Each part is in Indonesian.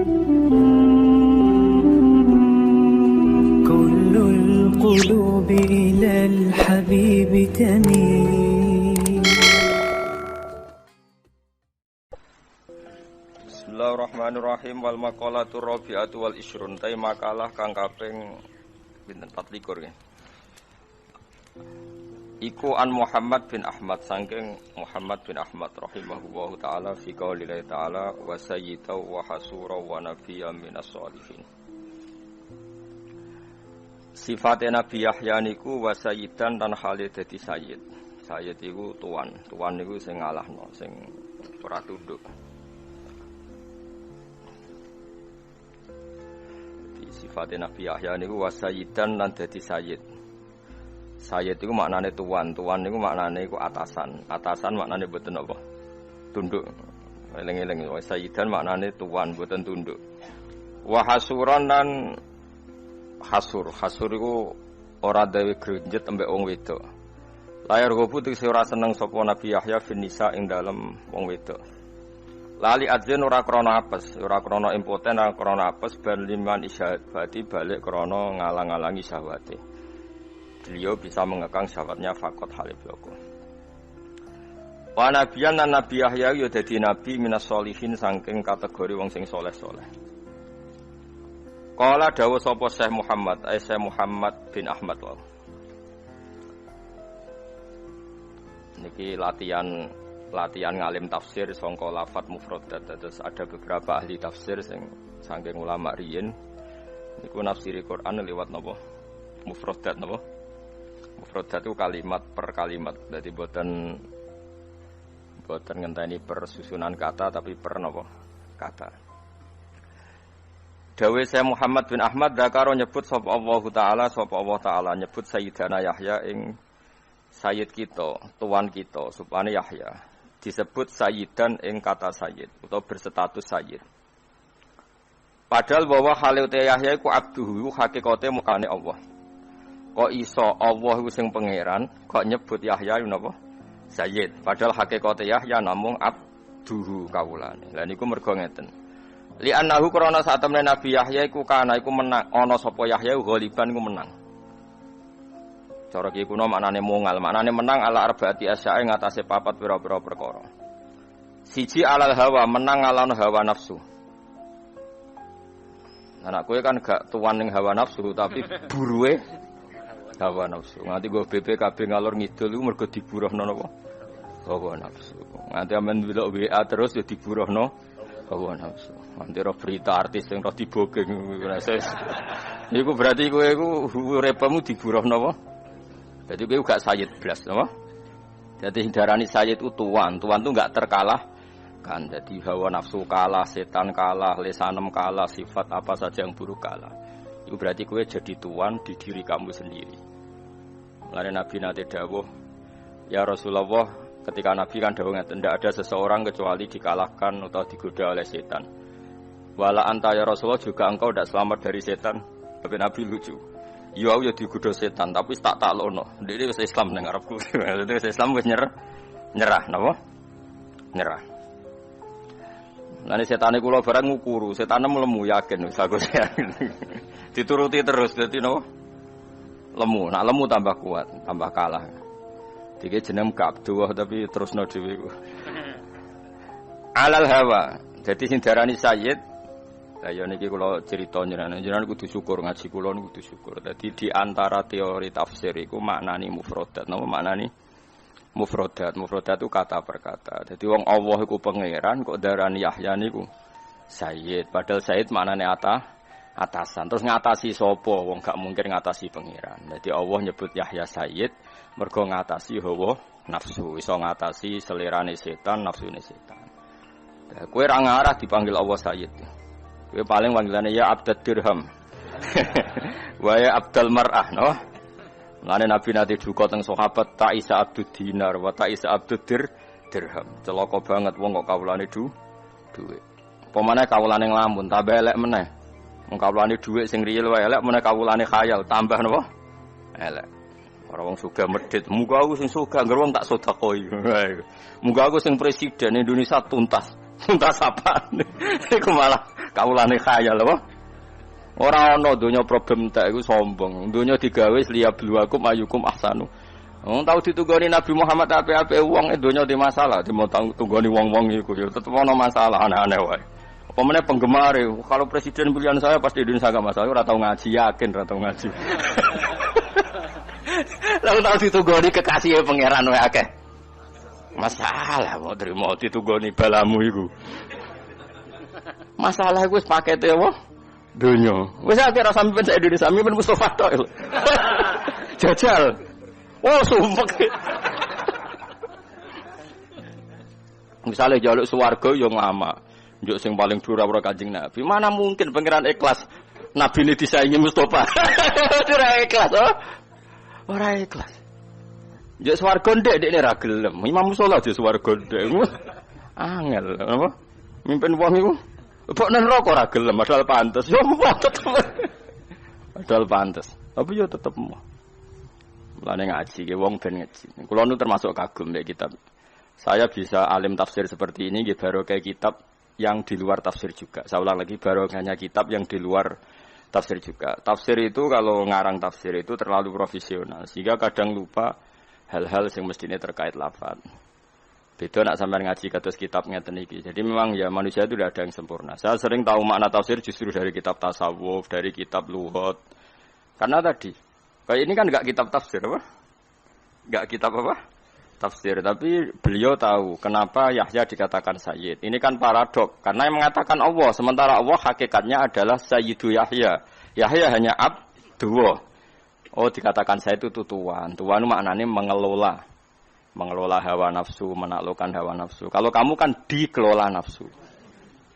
كل القلوب إلى الحبيب تميل. Bismillahirrahmanirrahim. Wal maqalatur rabi'atu wal isrun. Tai makalah kang kaping pinten 24 ya. Iku an Muhammad bin Ahmad saking Muhammad bin Ahmad rahimahullahu taala fi qaulillahi taala wa sayyidaw wa hasura wa nabiyyan minas sholihin. Sifate Nabi Yahya niku wa sayyidan lan hale dadi sayyid. Sayyid iku tuan. Tuan niku sing ngalahno, sing ora tunduk. Sifate Nabi Yahya niku wa sayyidan lan dadi sayyid. Sayyid itu maknane tuan, tuan itu maknane iku atasan. Atasan maknane mboten apa? Tunduk. Eling-eling wae sayyidan maknane tuan, mboten tunduk. Wa hasuran lan hasur. Hasur iku ora gawe grenjet ambek wong wedok. Layar gobu tegese ora seneng sapa Nabi Yahya fin nisa ing dalem wong wedok. Lali adzin ora krana apes, ora krana impoten, ora krana apes ben liman isyad berarti balik krana ngalang-alangi syahwate. Beliau bisa mengekang syahwatnya fakot halif yoko. Wa nabiyan lan Nabi Yahya ya dadi nabi minas sholihin saking kategori wong sing saleh-saleh. Qala dawuh sapa Syekh Muhammad, Syekh Muhammad bin Ahmad wae. Niki latihan ngalim tafsir sangka lafat mufradat. Terus ada beberapa ahli tafsir sing saking ulama riyin niku nafsiri Quran liwat napa? Mufradat napa? Mufradat itu kalimat per kalimat. Jadi boten ngenteni per susunan kata tapi per napa? Kata. Dawe saya Muhammad bin Ahmad zakaro nyebut sapa Allah Taala nyebut Sayyidana Yahya ing sayyid kita, tuan kita supane Yahya disebut sayyidan ing kata sayyid atau berstatus sayyid. Padahal bahwa halute Yahya iku abduhu hakikate mukane Allah. Kok iso Allah iku sing pangeran kok nyebut Yahya napa? Sayyid. Padahal hakikate Yahya namung abduhu kawulane. Lah niku mergo ngeten. Li annahu krana sak temene Nabi Yahya iku kana iku menang ana sapa Yahya ghaliban iku menang. Cara iki kuno maknane mungal, maknane menang ala arbaati asyae ngatasé papat pira-pira perkara. Siji alal hawa, menang ngalahno hawa nafsu. Anak kowe kan gak tuan ning hawa nafsu tapi buruhe hawa nafsu. Nganti go BPKB ngalor ngidul iku mergo diburuhno napa? Hawa nafsu. Nganti amen delok WA terus ya diburuhno hawa nafsu. Nganti ro berita artis sing ro dibogeng. Niku berarti kowe iku uripmu diburuhno apa? Jadi kowe gak sayyid blas, napa? Jadi hindarani sayyid itu tuan itu enggak terkalahkan. Jadi hawa nafsu kalah, setan kalah, lisanem kalah, sifat apa saja yang buruk kalah. Itu berarti kowe jadi tuan di diri kamu sendiri. Mulane Nabi nate dawuh, ya Rasulullah, ketika Nabi kan dawuh ngeten, tidak ada seseorang kecuali dikalahkan atau digoda oleh setan. Wala anta ya Rasulullah juga engkau tidak selamat dari setan. Tapi Nabi lucu. Yo aku ya digodha setan tapi tak taklono. Ndek wis Islam nang arepku. Wis Islam wis nyerah napa? Nyerah. Lane setane kula barang ngukuru, setane lemu yakin wis aku yakin. Dituruti terus dadi napa? Lemu. Nak lemu tambah kuat, tambah kalah. Dike jeneng Abdullah tapi terusno dhewe. Alal hawa. Jadi sing diarani sayyid. Lah ya niki kula crita jenengan kudu syukur ngaji kula niku kudu syukur. Dadi di antara teori tafsir iku maknani mufradat. Napa maknani mufradat? Mufradat itu kata per kata. Dadi wong Allah iku pangeran kok darani Yahya niku sayyid. Padahal sayyid maknane atasan. Terus ngatasi sapa? Wong gak mungkin ngatasi pangeran. Dadi Allah nyebut Yahya sayyid mergo ngatasi hawa nafsu. Iso ngatasi selerane setan, nafsune setan. Kowe ra ngarah dipanggil Allah sayyid. Kowe paling panggilane ya abdad dirham. Wa ya abdal mar'ah, no? Lane Nabi nate duka teng sahabat Ta'isa abdud dinar wa Ta'isa abdud dirham. Celaka banget wong kok kawulane dhuwit. Apa meneh kawulane nglamun tambah elek meneh. Wong kawulane dhuwit sing riyel wae elek meneh kawulane khayal tambah napa? Elek. Ora wong sugih medhit, muga aku sing sugih ngger wong tak sedekoi. Muga aku sing presiden Indonesia tuntas. Tuntas apa? Iku malah Kaulane khayal apa? Ora ana donya problem tak iku sombong. Donya digawe liya bluakum ayukum ahsanu. Wong tau ditugoni Nabi Muhammad apik-apik wong donya di masalah, dimo tunggoni wong-wong iku ya tetep ana masalah aneh-aneh wae. Apa meneh penggemar kalau presiden pilihan saya pasti Indonesia enggak masalah, ora tau ngaji, yakin ora tau ngaji. Lalu tau ditugoni kekasih pangeran wae akeh. Masalah mau terima ditugoni balamu iku. Masalah iku wis pakete apa? Donya. Wis akeh ra sampeyan sak Indonesia, sampeyan Mustofa tok. Jajal. Oh, sumpek. Misalnya jaluk swarga yo ngama. Njuk sing paling dhuwur ora Kanjeng Nabi. Mana mungkin pangeran ikhlas Nabi ini disaingi Mustofa. Ora ikhlas, oh. Ora ikhlas. Njuk swarga ndek dekne ra gelem. Imam Musola aja swarga ndek. Angel, apa? Mimpin wong iku. Kok nang neraka ora gelem, padahal pantes. Yo tetep. Padahal pantes. Tapi yo tetep mau. Mulane ngaji ge wong ben ngaji. Kulo nu termasuk kagum nek kitab. Saya bisa alim tafsir seperti ini nggih baru kayak kitab yang di luar tafsir juga. Saya ulang lagi baru hanya kitab yang di luar tafsir juga. Tafsir itu kalau ngarang tafsir itu terlalu profesional sehingga kadang lupa hal-hal yang mestinya terkait lafaz. Beda nak sampean ngaji kados kitab ngeten iki. Jadi memang ya manusia itu tidak ada yang sempurna. Saya sering tahu makna tafsir justru dari kitab tasawuf, dari kitab lughat. Karena tadi kayak ini kan enggak kitab tafsir apa? Enggak kitab apa? Tafsir, tapi beliau tahu kenapa Yahya dikatakan Sayyid. Ini kan paradok, karena yang mengatakan Allah, sementara Allah hakikatnya adalah Sayyidu Yahya. Yahya hanya abdu. Oh, dikatakan saya itu tuan. Tuan itu maknanya mengelola. Mengelola hawa nafsu, menaklukkan hawa nafsu. Kalau kamu kan dikelola nafsu.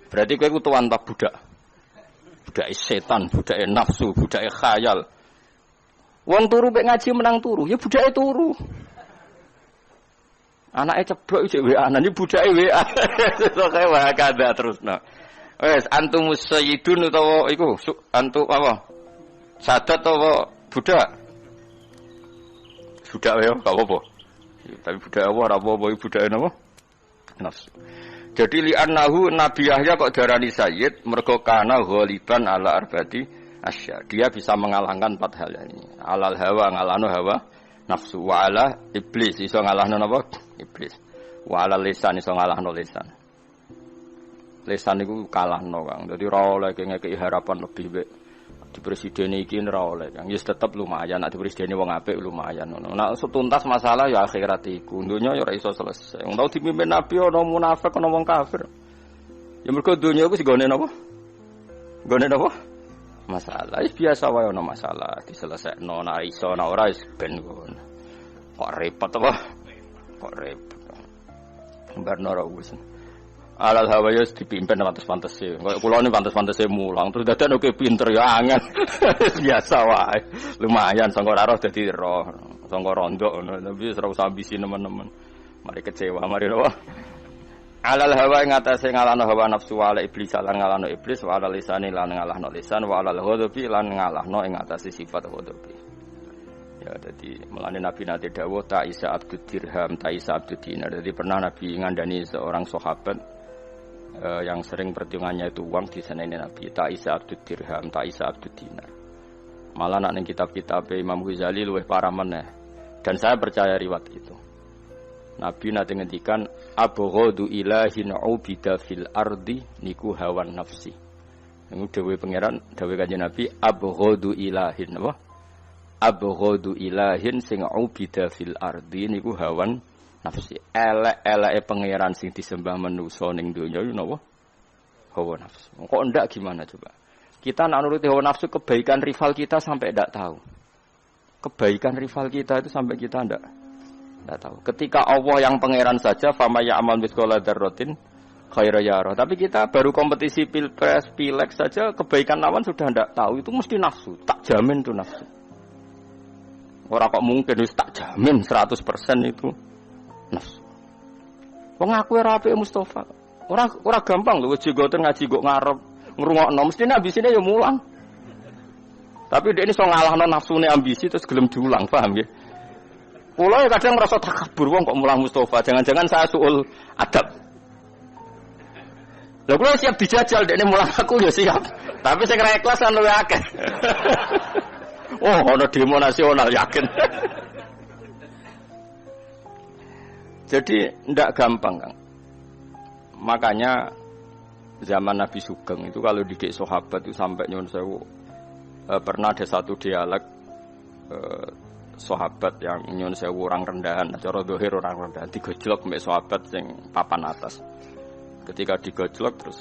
Berarti kowe itu tuan tak budak. Budak setan, budak nafsu, budak khayal. Wong turu mek ngaji menang turu, ya budake turu. Anake ceblok iki WA, nang budake WA. Soke wae kada terusno. Wes antumus sayyidun utawa iku antu apa? Sadat utawa budak? Budak wae gak apa-apa. Tapi budak ora apa-apa budake napa? Nafsu. Jadi li annahu Nabi Yahya kok darani sayyid mergo kana ghaliban ala arbati asya. Dia bisa mengalahkan 4 hal ini. Alal hawa ngalahno hawa nafsu wa ala iblis iso ngalahno napa? Iblis. Wa ala lisan iso ngalahno lisan. Lisan niku kalahno Kang. Dadi ora oleh ngekeki harapan lebih baik. Di presiden iki ora oleh Kang. Ya tetep lumayan nek di presiden wong apik lumayan ngono. Nek tuntas masalah ya akhirat iku. Dunya ya ora iso selesai. Wong tau dipimpin nabi ana munafik ana wong kafir. Ya mergo dunya iku sigone napa? Gone napa? Masalah. Wis biasa wae ana masalah diselesaikno nek iso nek ora wis ben ngono. Kok repot apa? Kok repot. Barno ora wis. Alal hawa ya dipimpin pantes-pantese. Kaya kula ni pantes-pantese mulang terus dadan oke pinter ya angel. Biasa wae. Lumayan sangko ora roh dadi roh. Sangko rondok ngono. Tapi ora usah ambisi nemen-nemen. Mari kecewa, mari apa? Alal hawa ing atase ngalahno hawa nafsu wa ala iblis lan ngalahno iblis wa ala lisani lan ngalahno lisan wa ala ghadabi lan ngalahno ing atase sifat ghadabi. Ya, jadi melane Nabi nate dawuh ta isa abdud dirham ta isa abdud dinar. Jadi pernah Nabi ngandani seorang sahabat yang sering perhitungannya itu uang di sana ini Nabi ta isa abdud dirham ta isa abdud dinar. Malah nek ning kitab-kitab Imam Ghazali luwih parah meneh. Dan saya percaya riwayat itu. Nabi nate ngendikan abghadu ilahin ubida fil ardi niku hawan nafsi. Niku dawuh pangeran, dawuh Kanjeng Nabi abghadu ilahin apa? Abghadu ilahin sing ubida fil ardi niku hawan nafsi. Elek-eleke pangeran sing disembah manusa ning donya yo napa? Hawa nafsu. Kok ndak gimana coba? Kita nak nuruti hawa nafsu kebaikan rival kita sampai ndak tahu. Kebaikan rival kita itu sampai kita ndak tahu. Ketika Allah yang pangeran saja fama ya'mal mithqala dzarratin khairan yara. Tapi kita baru kompetisi pilpres, pileg saja kebaikan lawan sudah ndak tahu. Itu mesti nafsu. Tak jamin itu nafsu. Ora kok mungkin wis tak jamin 100% itu nafsu. Wong aku ora apik Mustofa. Ora gampang lho jegoten ngaji kok ngarep ngrungokno mestine ambisine ya mulang. Tapi dhek ini iso ngalahno nafsune ambisi terus gelem diulang, paham nggih? Kula ya kadang merasa takabur wong kok mulang Mustofa. Jangan-jangan saya suul adab. Lho kula siap dijajal dekne mulang aku ya siap. Tapi sing ra ikhlas kan luwih akeh. Oh, ana demo nasional yakin. Jadi ndak gampang, Kang. Makanya zaman Nabi Sugeng itu kalau didik sahabat itu sampai nyuwun sewu pernah ada satu dialog sahabat yang nyuwun sewu orang rendahan, cara dohir orang rendahan digojlok mbek sahabat sing papan atas. Ketika digojlok terus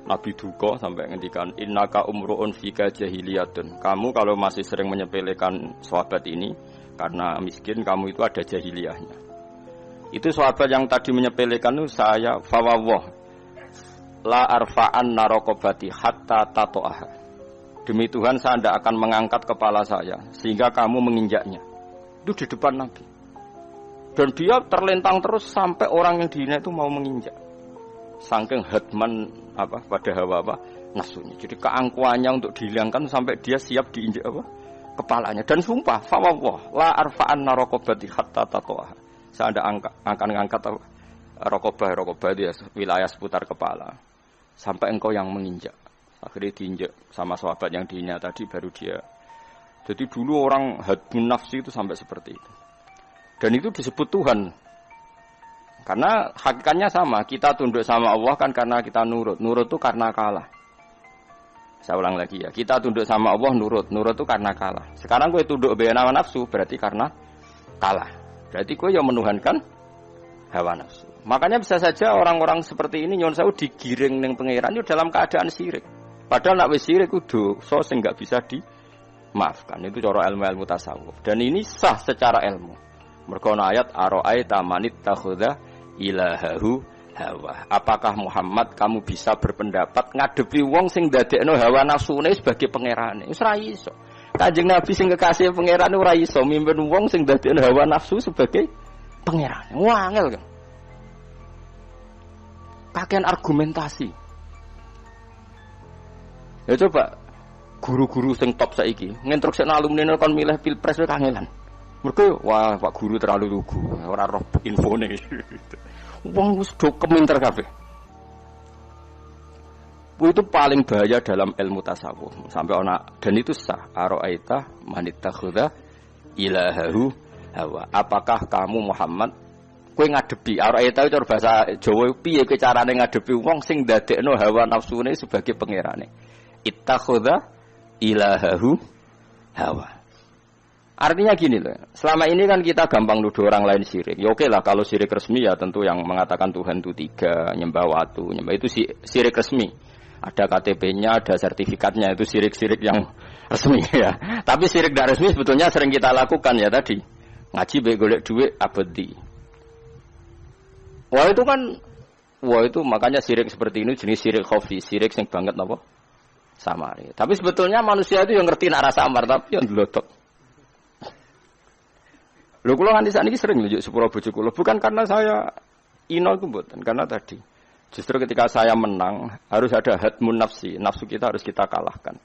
Nabi duka sampai ngendikan innaka umruun fika jahiliyatun. Kamu kalau masih sering menyepelekan sahabat ini karena miskin, kamu itu ada jahiliyahnya. Itu sahabat yang tadi menyepelekan itu saya fawawah la arfa'an narokobati hatta tato'aha. Demi Tuhan saya tidak akan mengangkat kepala saya sehingga kamu menginjaknya. Itu di depan Nabi. Dan dia terlentang terus sampai orang yang dihina itu mau menginjak. Saking hadman pada hawa nafsunya. Jadi keangkuhannya untuk dihilangkan sampai dia siap diinjak kepalanya. Dan sumpah fawawah la arfa'an narokobati hatta tato'aha. Saya tidak akan mengangkat rokobah dia wilayah seputar kepala sampai engkau yang menginjak. Akhirnya diinjak sama sahabat yang dihina tadi baru dia. Jadi dulu orang hadmun nafsi itu sampai seperti itu. Dan itu disebut Tuhan. Karena hakikatnya sama, kita tunduk sama Allah kan karena kita nurut. Nurut itu karena kalah. Saya ulang lagi ya, kita tunduk sama Allah nurut. Nurut itu karena kalah. Sekarang gue tunduk hawa nafsu berarti karena kalah. Berarti gue yang menuhankan hawa nafsu. Makanya bisa saja orang-orang seperti ini nyuwun sewu digiring ning pangeran itu dalam keadaan syirik. Padahal nek wis syirik kudu dosa sing enggak bisa dimaafkan. Itu cara ilmu tasawuf. Dan ini sah secara ilmu. Mergo ayat ara'aita manit takhudha ilahahu hawa. Apakah Muhammad kamu bisa berpendapat ngadepi wong sing ndadekno hawa nafsune sebagai pangerane? Wis ra iso. Kanjeng Nabi sing kekasih pangerane ora iso mimpin wong sing ndadekno hawa nafsu sebagai pangerane. Wangel kan. Kakean argumentasi. Ya coba guru-guru sing top saiki nginstruksikno alumni kon milih pilpres wae kangelan. Mergo wah Pak guru terlalu lugu, ora roh infone. Wong wis do keminter kabeh. Itu paling bahaya dalam ilmu tasawuf. Sampai dan itu sah. Ara'aita manittakhadha ilahahu hawa. Apakah kamu Muhammad kowe ngadepi ara'aita itu bahasa Jawa piye kowe carane ngadepi wong sing ndadekno hawa nafsune sebagai pangerane. Ittakhadha ilahahu hawa. Artinya gini loh, selama ini kan kita gampang nuduh orang lain syirik. Ya oke lah kalau syirik resmi ya tentu yang mengatakan Tuhan itu 3, nyembah watu, nyembah itu syirik resmi. Ada KTP-nya, ada sertifikatnya, itu syirik-syirik yang resmi ya. Tapi syirik tidak resmi sebetulnya sering kita lakukan ya tadi. Ngaji baik golek duit abadi. Wah itu makanya syirik seperti ini jenis syirik khafi, syirik sing banget napa? Samar. Tapi sebetulnya manusia itu yang ngerti nak rasa samar tapi yang delotok. Lho kula nganti sakniki sering nunjuk sepuro bojo kula, bukan karena saya ino iku mboten, karena tadi justru ketika saya menang harus ada hadmun nafsi, nafsu kita harus kita kalahkan.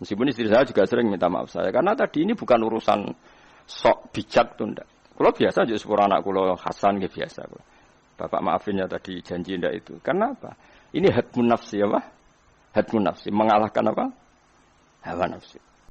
Meskipun istri saya juga sering minta maaf saya, karena tadi ini bukan urusan sok bijak tuh ndak. Kula biasa njuk sepuro anak kula Hasan nggih biasa kula. Bapak maafin ya tadi janji ndak itu. Karena apa? Ini hadmun nafsi apa? Hadmun nafsi mengalahkan apa? Hawa nafsi.